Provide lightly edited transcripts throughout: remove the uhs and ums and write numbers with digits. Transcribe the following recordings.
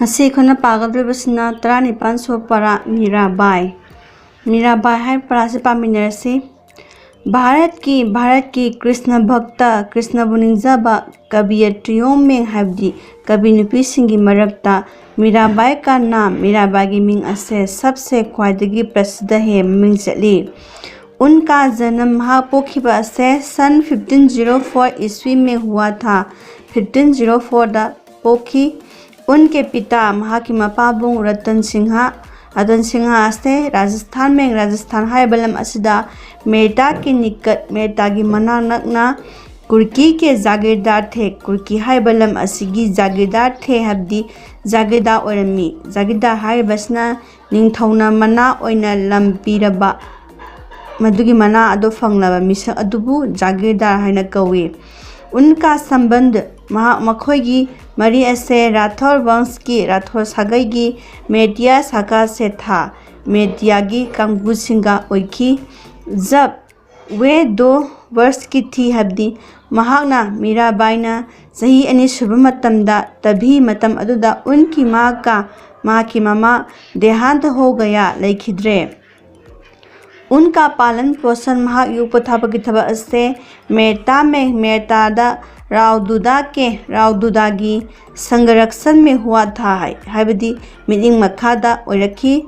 ngasi khona pagadribasina 35 so para Mirabai है परा से पामिनरसी भारत की कृष्ण भक्त कृष्ण बुनिंगजाबा कवियत्रियों में हबदी कवि नुपी सिंगी मरक्ता मीराबाई का नाम मीराबाई की मिंग असे सबसे ख्वाइदगी प्रसिद्ध है मिंग चली। उनका जन्म महापोखिबा से सन 1504 ईस्वी में हुआ था। 1504 दा पोखी। उनके पिता महाकी मपाबुंग रतन सिंह से राजस्थान में राजस्थान हाइबलम असिदा मेहता के निकट मेहता की मना नकना कुर्की के जागीरदार थे। कुर्की हाइबलम असिगी जागीरदार थे हब्दी जागीरदार ओरमी जागीरदार हाइबसना निंगथौना मना ओइना लम पीरबा मधुगी मना अदो फंगलबा मिसक अदुबु जागीरदार हाइना कौवे। उनका संबंध मखोगी मरी ऐसे राठौर वंश की राठौर सागई की मेटिया सागा से था। मेटिया की कांगू सिंगा ओइखी। जब वे 2 वर्ष की थी हब्दी महागना मीराबाईना सही अनी शुभ मतमदा तभी मतम अदुदा उनकी माँ की मामा देहांत हो गया लेखिद्रे। उनका पालन पोषण युपथाप की थबा से मेहता में मेहतादा रावदुदा की संरक्षण में हुआ था हाइबदी मीटिंग मखादा ओरखी।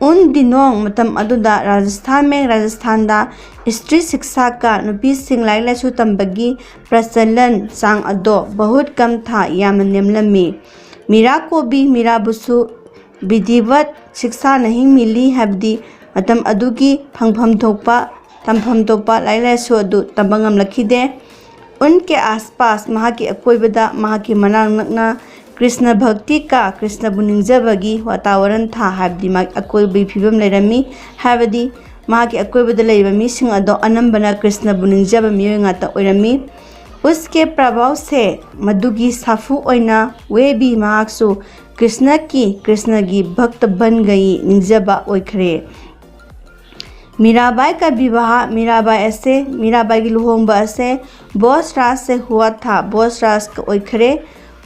उन दिनों मतम अदुदा राजस्थान दा स्त्री शिक्षा का नुपी सिंह लाइक लाइसु तंबगी प्रचलन सांग अदो बहुत कम था यामन नेमलमी। मीरा को भी मीराबुसु विधिवत शिक्षा नहीं मिली हब्दी मतम अदुगी फंगफम थोपा लाइक लाइसु अदु तंबंगम लखीदे। उनके आसपास महाकी अकोइबदा महाकी मनांग नकना कृष्ण भक्ति का कृष्ण बुनिंगजबगी वातावरण था हाबदी मा अकोइबी फिबम लेरमी हाबदी महाकी अकोइबदा लेबा मिसिंग अदो अनंबना कृष्ण बुनिंगजब मियोय ngata ओइरमी। उसके प्रभाव से मधुगी साफू ओइना वे भी महाक्सु कृष्ण की भक्त बन गई निंगजबा ओइखरे। मीराबाई का विवाह मीराबाई की लुहोंगबा से बोसराज से हुआ था। बोसराज का ओइखरे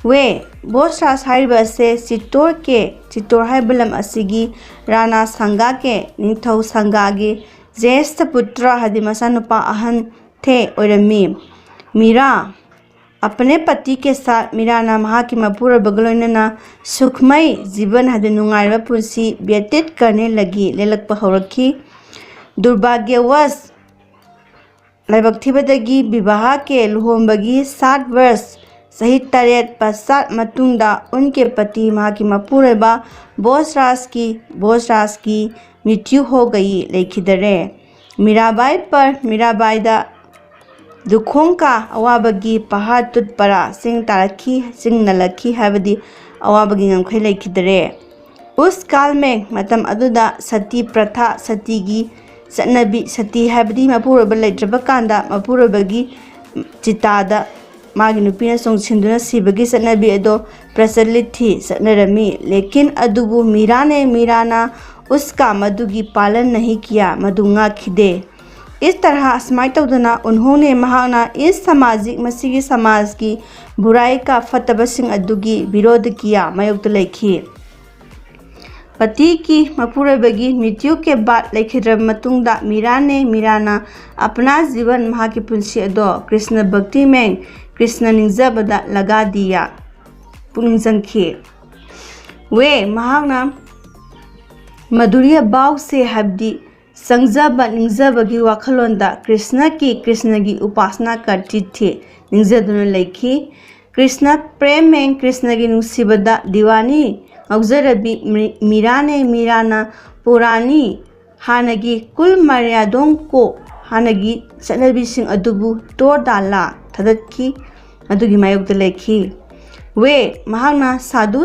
वे बोसराज हाइबा से चित्तौड़ हाइबलम असिगी राणा संगा के निंगथौ संगागी ज्येष्ठ पुत्र हदि मसानुपा अहन थे ओरमी। मीरा अपने पति के साथ मीराना महाकी मपुर बगलोइनना सुखमय जीवन हदि नुंगाइबा पुंसी व्यतीत करने लगी लेलकपा हौरखी। दुर्भाग्यवश लाइबक्थिबदगी विवाह के लुहोंबगी 7 वर्ष सही 3 पश्चात मतुंगदा उनके पति महाकी मपुरेबा बोसराज की मृत्यु हो गई लेखिदरे। मीराबाईदा दुखों का अवाबगी पहाड़ तुट परा सिंह तारखी सिंह नलखी हाबदी अवाबगी ngमखै लेखिदरे। उस काल में मतम अदुदा सती प्रथा सतीगी चनबी सती हाबदी मपुरब लेद्रब कांदा मपुरबगी चितादा मागी नुपीना सोंगसिंदुना सिबगी चनबी अदो प्रचलित थी चनरमी। लेकिन अदुबु मीराना उसका मधुगी पालन नहीं किया मधुंगा खिदे। इस तरह अस्माई तौदना उन्होंने महाना इस सामाजिक समाज की बुराई का फतबसिंग अदुगी विरोध किया मयुक्त लेखी। पति की मपुरबगी मृत्यु के बाद लेखिद्रब मतुंगदा मीराना अपना जीवन महाकी पुंसी अदो कृष्ण भक्ति में कृष्ण निंगजबदा लगा दिया पुंजंखे। वे महाना मधुर्य भाव से हब्दी संगजब निंगजबगी वाखलोंदा कृष्ण की उपासना करती थे निंगजदुन लेखी। कृष्ण प्रेम में कृष्ण की नुसीबदा दीवानी अवजरबी मीराना पुरानी हानगी कुल मर्यादों को हानगी चनबीसिंग अदुबु तोड़ डाला थदतकी अदुगी मायुक्त लेखी। वे महाना साधु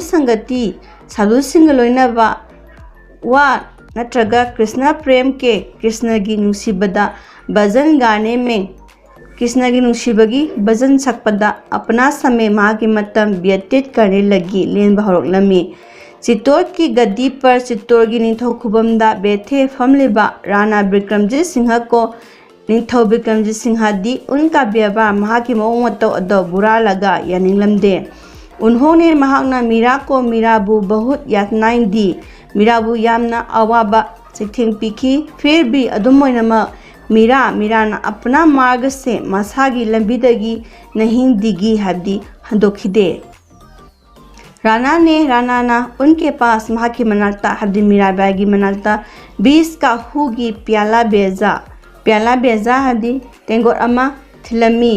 सिंग लोइनबा वा नत्रगा कृष्ण प्रेम के कृष्ण की नुसीबदा भजन गाने में कृष्ण की नुसीबगी भजन सकपदा अपना समय माँ की मतम व्यतीत करने लगी लेन बहरोलमी। चित्तौड़ की गद्दी पर चित्तौड़ की निंथौ खुबमदा बैठे फमलेबा राणा विक्रमजीत सिंह को निंथौ विक्रमजीत सिंह दी उनका व्यवहार महाकी मौंग मतौ अदो बुरा लगा यानिंगलमदे। उन्होंने महाकना मीरा को मीराबू बहुत यातनाएं दी, मीराबू यामना अवाबा चैथेंग पीखी। फिर भी अदुमोइनमक मीराना अपना मार्ग से मसागी लंबीदगी नहीं दिगी हब्दी हंदोखिदे। राना उनके पास महाकी मनाता हब्दी मीराबाई की मनाता 20 का हुगी प्याला बेजा हब्दी तेंगोर अमा थिलमी।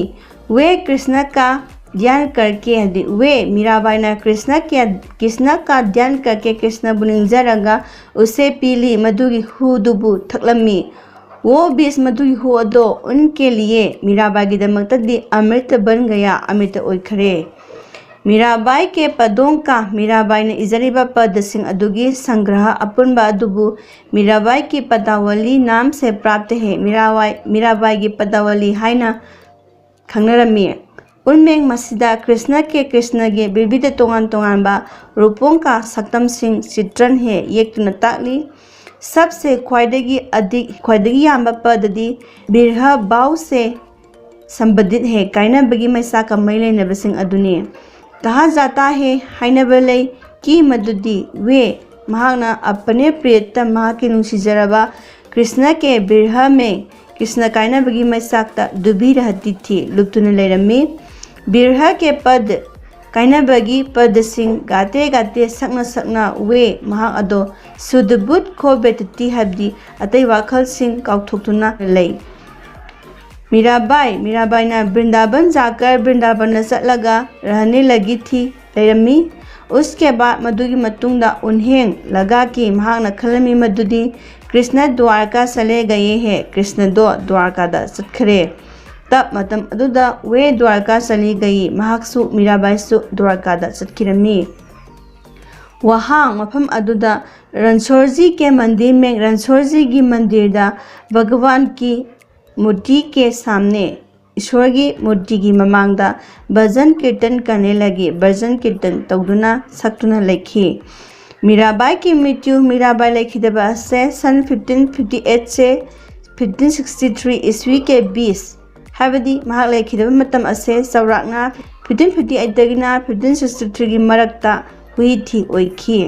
वे कृष्ण का ध्यान करके हब्दी वे मीराबाई ने कृष्ण का ध्यान करके कृष्ण बुनिंजरगा उसे पीली मधुगी हुदुबु थकलमी। वो 20 मधुगी हु अदो उनके लिए मीराबाई की दमकतदी अमृत बन गया, अमृत ओइखरे। मीराबाई के पदों का मीराबाई ने इजरीबा पद सिंह अदुगी संग्रह अपुनबा अदुबु मीराबाई की पदावली नाम से प्राप्त है। मीराबाई की पदावली हाइना खंगनरमी। उनमें मसीदा कृष्ण के विविध तोंगान रूपों का सक्तम सिंह चित्रण है। ये ताकली सबसे ख्वाइदगी याम्बा पददी बिरह बाव से संबंधित है। कायनबगी मैसा का मैले नबसिंह अदुने कहा जाता है हाइनबले की मदुदी वे महाना अपने प्रियतम महाकी नुसीजरबा कृष्ण के बिरह में कृष्ण कायनबगी मैसाकता डूबी रहती थी, लुप्तुन लेरमी। बिरह के पद कायनबगी पद सिंह गाते सकना वे महा अदो सुदबुत खोबेतती हब्दी अतई वाखल सिंह काउथोक्तुना लई। मीराबाई ने वृंदावन जाकर वृंदावन चलगा रहने लगी थी लेरमी। उसके बाद मधुगी मतुंगदा उन्हें लगा कि महाकना खलमी मधुदी कृष्ण द्वारका चले गए हैं, कृष्ण दो द्वारका दा चतखरे। तब मतम अदुदा वे द्वारका चली गई, महाकसु मीराबाईसु द्वारका दा चतखिरमी। वहाँ मफम अदुदा रणछोड़जी के मंदिर में रणछोड़जी की मंदिर दा भगवान की मूर्ति के सामने ईश्वर की मूर्ति की ममांगदा भजन कीर्तन करने लगे। भजन कीर्तन तौदुना सक्तुना लेखी। मीराबाई की मृत्यु मीराबाई लेखिदबा से सन 1558 से 1563 ईस्वी के 20 हाबदी महाक लेखिदबा मतम असे चौराकना 1558 दगिना 1563 की मरक्ता हुई थी ओइखी।